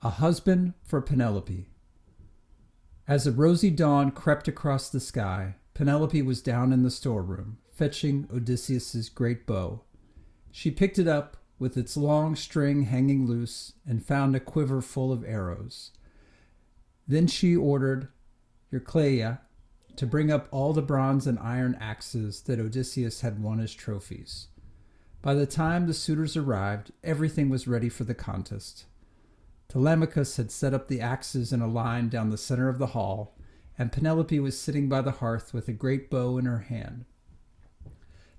A husband for Penelope. As the rosy dawn crept across the sky, Penelope was down in the storeroom, fetching Odysseus's great bow. She picked it up with its long string hanging loose and found a quiver full of arrows. Then she ordered Eucleia to bring up all the bronze and iron axes that Odysseus had won as trophies. By the time the suitors arrived, everything was ready for the contest. Telemachus had set up the axes in a line down the center of the hall, and Penelope was sitting by the hearth with a great bow in her hand.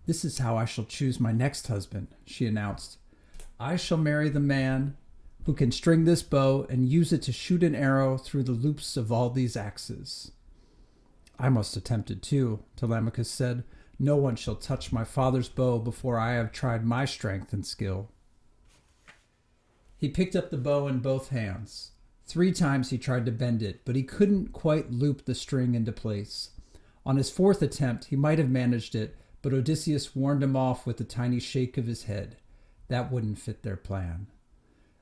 "This is how I shall choose my next husband," she announced. "I shall marry the man who can string this bow and use it to shoot an arrow through the loops of all these axes." "I must attempt it too," Telemachus said. "No one shall touch my father's bow before I have tried my strength and skill." He picked up the bow in both hands. 3 times he tried to bend it, but he couldn't quite loop the string into place. On his 4th attempt, he might have managed it, but Odysseus warned him off with a tiny shake of his head. That wouldn't fit their plan.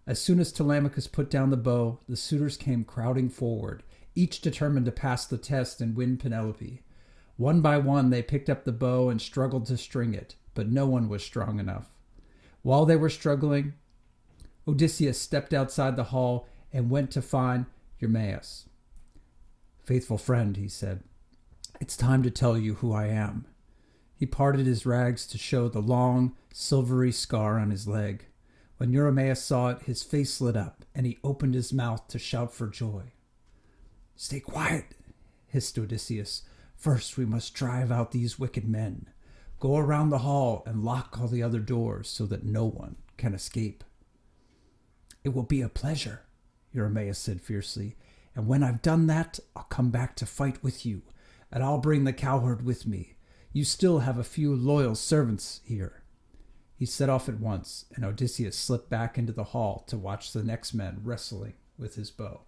As soon as Telemachus put down the bow, the suitors came crowding forward, each determined to pass the test and win Penelope. One by one, they picked up the bow and struggled to string it, but no one was strong enough. While they were struggling, Odysseus stepped outside the hall and went to find Eumaeus. "Faithful friend," he said, "it's time to tell you who I am." He parted his rags to show the long, silvery scar on his leg. When Eumaeus saw it, his face lit up, and he opened his mouth to shout for joy. "Stay quiet," hissed Odysseus. "First we must drive out these wicked men. Go around the hall and lock all the other doors so that no one can escape." "It will be a pleasure," Eumaeus said fiercely, "and when I've done that, I'll come back to fight with you, and I'll bring the cowherd with me. You still have a few loyal servants here." He set off at once, and Odysseus slipped back into the hall to watch the next men wrestling with his bow.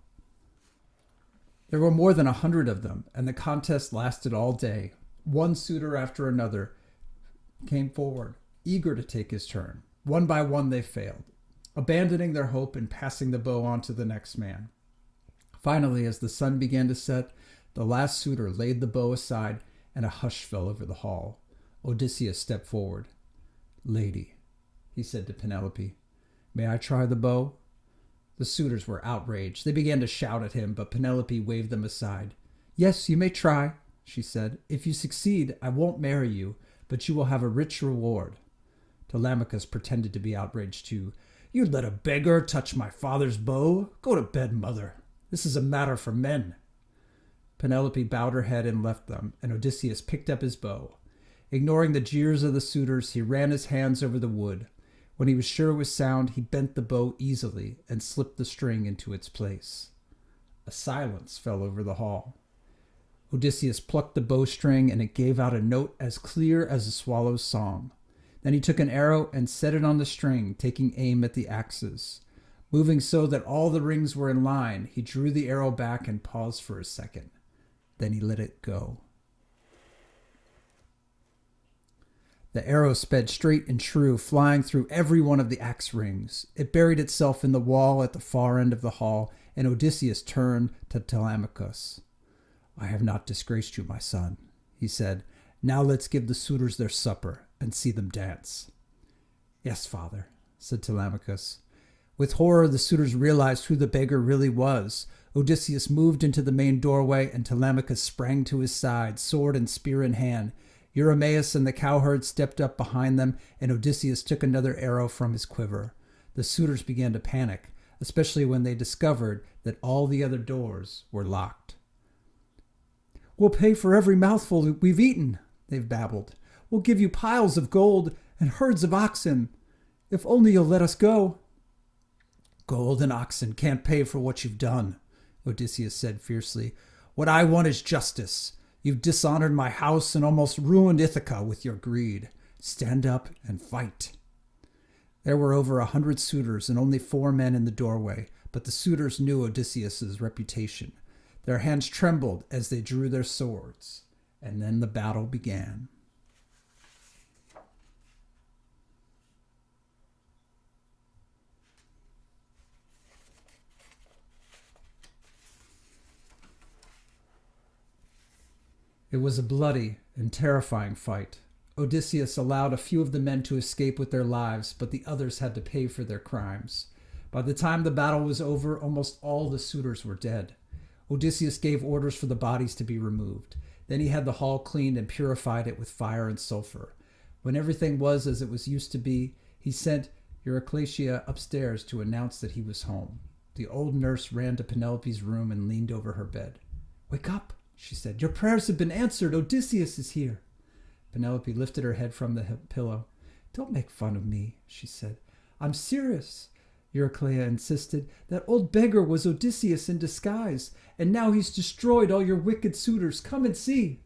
There were more than 100 of them, and the contest lasted all day. One suitor after another came forward, eager to take his turn. One by one they failed, abandoning their hope and passing the bow on to the next man. Finally, as the sun began to set, the last suitor laid the bow aside, and a hush fell over the hall. Odysseus stepped forward. "Lady," he said to Penelope, "may I try the bow?" The suitors were outraged. They began to shout at him, but Penelope waved them aside. "Yes, you may try," she said. "If you succeed, I won't marry you, but you will have a rich reward." Telemachus pretended to be outraged too. "You'd let a beggar touch my father's bow? Go to bed, mother. This is a matter for men." Penelope bowed her head and left them, and Odysseus picked up his bow. Ignoring the jeers of the suitors, he ran his hands over the wood. When he was sure it was sound, he bent the bow easily and slipped the string into its place. A silence fell over the hall. Odysseus plucked the bowstring, and it gave out a note as clear as a swallow's song. Then he took an arrow and set it on the string, taking aim at the axes. Moving so that all the rings were in line, he drew the arrow back and paused for a second. Then he let it go. The arrow sped straight and true, flying through every one of the axe rings. It buried itself in the wall at the far end of the hall, and Odysseus turned to Telemachus. "I have not disgraced you, my son," he said. "Now let's give the suitors their supper and see them dance." "Yes, father," said Telemachus. With horror, the suitors realized who the beggar really was. Odysseus moved into the main doorway, and Telemachus sprang to his side, sword and spear in hand. Eumaeus and the cowherd stepped up behind them, and Odysseus took another arrow from his quiver. The suitors began to panic, especially when they discovered that all the other doors were locked. "We'll pay for every mouthful we've eaten," they've babbled. "We'll give you piles of gold and herds of oxen. If only you'll let us go." "Gold and oxen can't pay for what you've done," Odysseus said fiercely. "What I want is justice. You've dishonored my house and almost ruined Ithaca with your greed. Stand up and fight." There were over 100 suitors and only 4 men in the doorway, but the suitors knew Odysseus's reputation. Their hands trembled as they drew their swords, and then the battle began. It was a bloody and terrifying fight. Odysseus allowed a few of the men to escape with their lives, but the others had to pay for their crimes. By the time the battle was over, almost all the suitors were dead. Odysseus gave orders for the bodies to be removed. Then he had the hall cleaned and purified it with fire and sulfur. When everything was as it was used to be, he sent Eurycleia upstairs to announce that he was home. The old nurse ran to Penelope's room and leaned over her bed. "Wake up," she said. "Your prayers have been answered. Odysseus is here." Penelope lifted her head from the pillow. "Don't make fun of me," she said. "I'm serious," Eurycleia insisted. "That old beggar was Odysseus in disguise, and now he's destroyed all your wicked suitors. Come and see."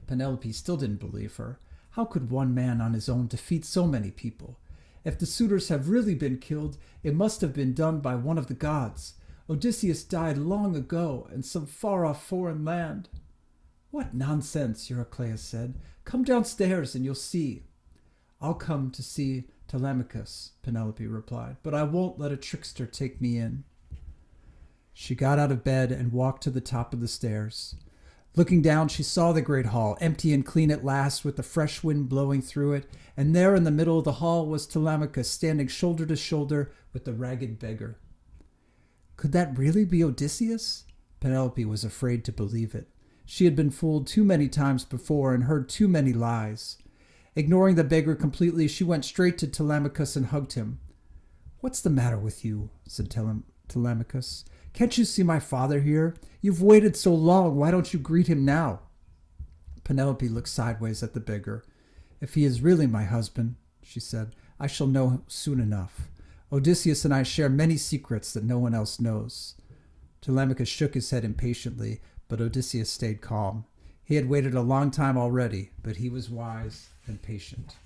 Penelope still didn't believe her. How could one man on his own defeat so many people? If the suitors have really been killed, it must have been done by one of the gods. Odysseus died long ago in some far-off foreign land. "What nonsense," Eurycleia said. "Come downstairs and you'll see." "I'll come to see Telemachus," Penelope replied, "but I won't let a trickster take me in." She got out of bed and walked to the top of the stairs. Looking down, she saw the great hall, empty and clean at last, with the fresh wind blowing through it, and there in the middle of the hall was Telemachus, standing shoulder to shoulder with the ragged beggar. Could that really be Odysseus? Penelope was afraid to believe it. She had been fooled too many times before and heard too many lies. Ignoring the beggar completely, she went straight to Telemachus and hugged him. "What's the matter with you?" said Telemachus. "Can't you see my father here? You've waited so long. Why don't you greet him now?" Penelope looked sideways at the beggar. "If he is really my husband," she said, "I shall know soon enough. Odysseus and I share many secrets that no one else knows." Telemachus shook his head impatiently, but Odysseus stayed calm. He had waited a long time already, but he was wise and patient.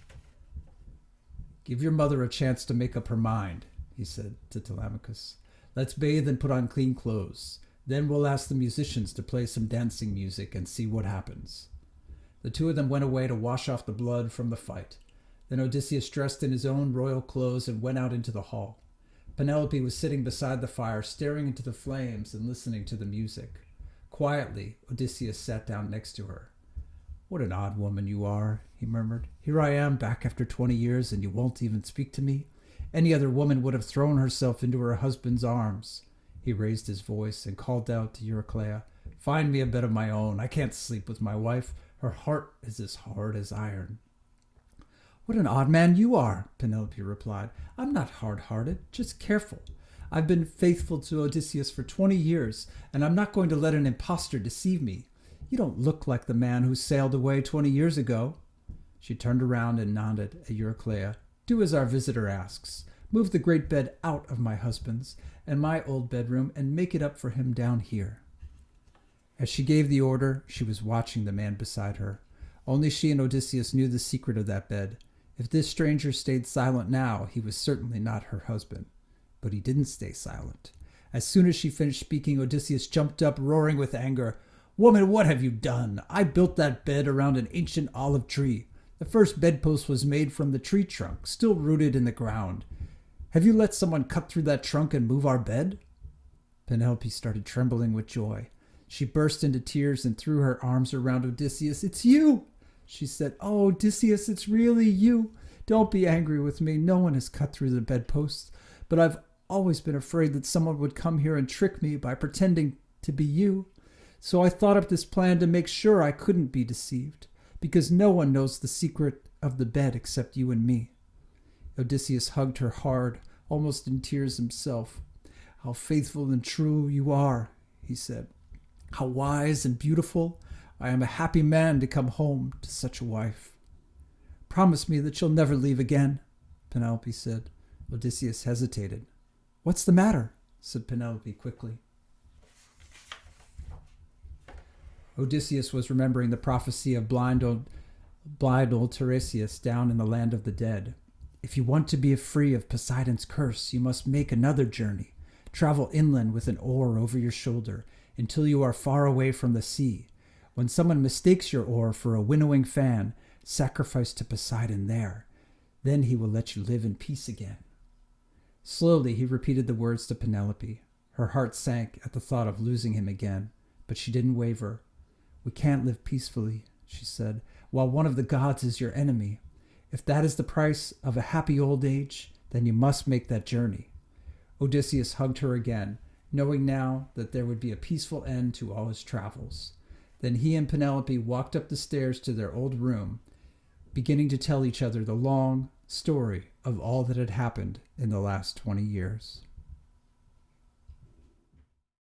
"Give your mother a chance to make up her mind," he said to Telemachus. "Let's bathe and put on clean clothes. Then we'll ask the musicians to play some dancing music and see what happens." The two of them went away to wash off the blood from the fight. Then Odysseus dressed in his own royal clothes and went out into the hall. Penelope was sitting beside the fire, staring into the flames and listening to the music. Quietly, Odysseus sat down next to her. "What an odd woman you are," he murmured. "Here I am, back after 20 years, and you won't even speak to me. Any other woman would have thrown herself into her husband's arms." He raised his voice and called out to Eurycleia, "Find me a bed of my own. I can't sleep with my wife. Her heart is as hard as iron." "What an odd man you are," Penelope replied. "I'm not hard-hearted, just careful. I've been faithful to Odysseus for 20 years, and I'm not going to let an impostor deceive me. You don't look like the man who sailed away 20 years ago." She turned around and nodded at Eurycleia. "Do as our visitor asks. Move the great bed out of my husband's and my old bedroom and make it up for him down here." As she gave the order, she was watching the man beside her. Only she and Odysseus knew the secret of that bed. If this stranger stayed silent now, he was certainly not her husband. But he didn't stay silent. As soon as she finished speaking, Odysseus jumped up, roaring with anger. "Woman, what have you done? I built that bed around an ancient olive tree. The first bedpost was made from the tree trunk, still rooted in the ground. Have you let someone cut through that trunk and move our bed?" Penelope started trembling with joy. She burst into tears and threw her arms around Odysseus. "It's you," she said. "Oh, Odysseus, it's really you. Don't be angry with me. No one has cut through the bedposts, but I've always been afraid that someone would come here and trick me by pretending to be you. So I thought up this plan to make sure I couldn't be deceived, because no one knows the secret of the bed except you and me." Odysseus hugged her hard, almost in tears himself. "How faithful and true you are," he said. "How wise and beautiful. I am a happy man to come home to such a wife." "Promise me that you'll never leave again," Penelope said. Odysseus hesitated. "What's the matter?" said Penelope quickly. Odysseus was remembering the prophecy of blind old Tiresias down in the land of the dead. "If you want to be free of Poseidon's curse, you must make another journey. Travel inland with an oar over your shoulder until you are far away from the sea. When someone mistakes your oar for a winnowing fan, sacrifice to Poseidon there. Then he will let you live in peace again." Slowly he repeated the words to Penelope. Her heart sank at the thought of losing him again, but she didn't waver. "We can't live peacefully," she said, "while one of the gods is your enemy. If that is the price of a happy old age, then you must make that journey." Odysseus hugged her again, knowing now that there would be a peaceful end to all his travels. Then he and Penelope walked up the stairs to their old room, beginning to tell each other the long story of all that had happened in the last 20 years.